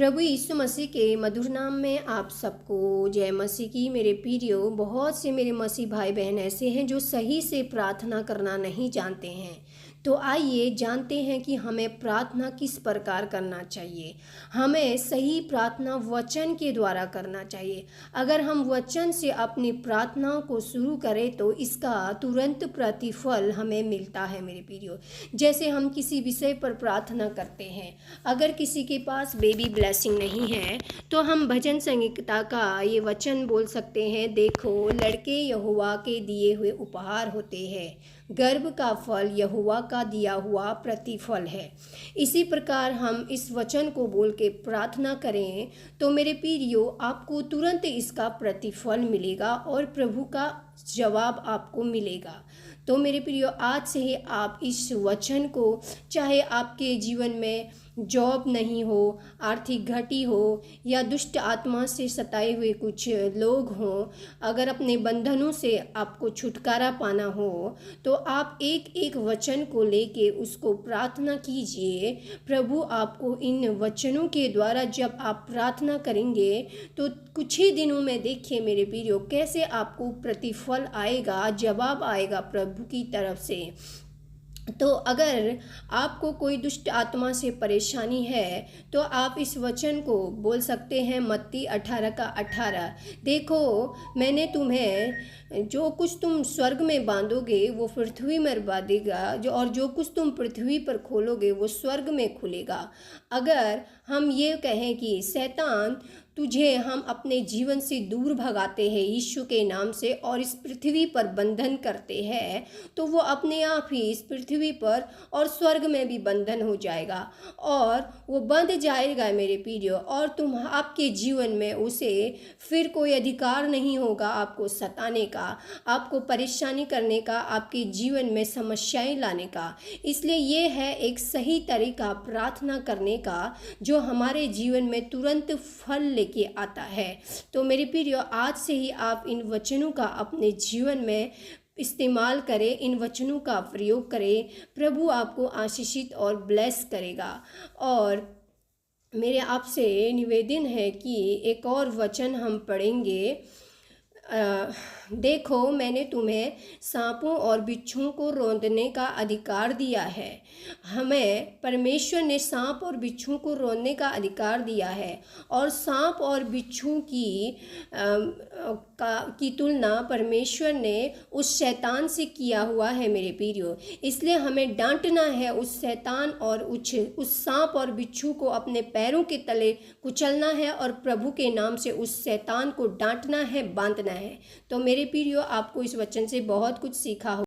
प्रभु यीशु मसीह के मधुर नाम में आप सबको जय मसीह की। मेरे प्रियो, बहुत से मेरे मसीह भाई बहन ऐसे हैं जो सही से प्रार्थना करना नहीं जानते हैं। तो आइए जानते हैं कि हमें प्रार्थना किस प्रकार करना चाहिए। हमें सही प्रार्थना वचन के द्वारा करना चाहिए। अगर हम वचन से अपनी प्रार्थनाओं को शुरू करें तो इसका तुरंत प्रतिफल हमें मिलता है। मेरे प्रियो, जैसे हम किसी विषय पर प्रार्थना करते हैं, अगर किसी के पास बेबी ब्लेसिंग नहीं है तो हम भजन संहिता का ये वचन बोल सकते हैं, देखो लड़के यहोवा के दिए हुए उपहार होते हैं, गर्भ का फल यहोवा का दिया हुआ प्रतिफल है। इसी प्रकार हम इस वचन को बोल के प्रार्थना करें तो मेरे प्रियो, आपको तुरंत इसका प्रतिफल मिलेगा और प्रभु का जवाब आपको मिलेगा। तो मेरे प्रियो, आज से ही आप इस वचन को, चाहे आपके जीवन में जॉब नहीं हो, आर्थिक घटी हो, या दुष्ट आत्मा से सताए हुए कुछ लोग हों, अगर अपने बंधनों से आपको छुटकारा पाना हो तो आप एक एक वचन को लेके उसको प्रार्थना कीजिए। प्रभु आपको इन वचनों के द्वारा जब आप प्रार्थना करेंगे तो कुछ ही दिनों में देखिए मेरे प्रियो, कैसे आपको प्रतिफल आएगा, जवाब आएगा प्रभु की तरफ से। तो अगर आपको कोई दुष्ट आत्मा से परेशानी है तो आप इस वचन को बोल सकते हैं, मत्ती 18:18, देखो मैंने तुम्हें जो कुछ तुम स्वर्ग में बांधोगे वो पृथ्वी में बांधेगा, और जो कुछ तुम पृथ्वी पर खोलोगे वो स्वर्ग में खुलेगा। अगर हम ये कहें कि शैतान तुझे हम अपने जीवन से दूर भगाते हैं यीशु के नाम से और इस पृथ्वी पर बंधन करते हैं, तो वो अपने आप ही इस पृथ्वी पर और स्वर्ग में भी बंधन हो जाएगा और वो बंध जाएगा मेरे प्रियो, और तुम आपके जीवन में उसे फिर कोई अधिकार नहीं होगा आपको सताने का, आपको परेशानी करने का, आपके जीवन में समस्याएं लाने का। इसलिए ये है एक सही तरीका प्रार्थना करने का जो हमारे जीवन में तुरंत फल लेके आता है। तो मेरे प्रियो, आज से ही आप इन वचनों का अपने जीवन में इस्तेमाल करें, इन वचनों का प्रयोग करें। प्रभु आपको आशीषित और ब्लेस करेगा। और मेरे आपसे निवेदन है कि एक और वचन हम पढ़ेंगे। देखो मैंने तुम्हें सांपों और बिच्छुओं को रौंदने का अधिकार दिया है। हमें परमेश्वर ने सांप और बिच्छुओं को रौंदने का अधिकार दिया है, और सांप और बिच्छुओं की तुलना परमेश्वर ने उस शैतान से किया हुआ है मेरे प्रियो। इसलिए हमें डांटना है उस शैतान और उस सांप और बिच्छू को अपने पैरों के तले कुचलना है और प्रभु के नाम से उस शैतान को डांटना है, बांधना है। तो मेरे प्रियो, आपको इस वचन से बहुत कुछ सीखा हो।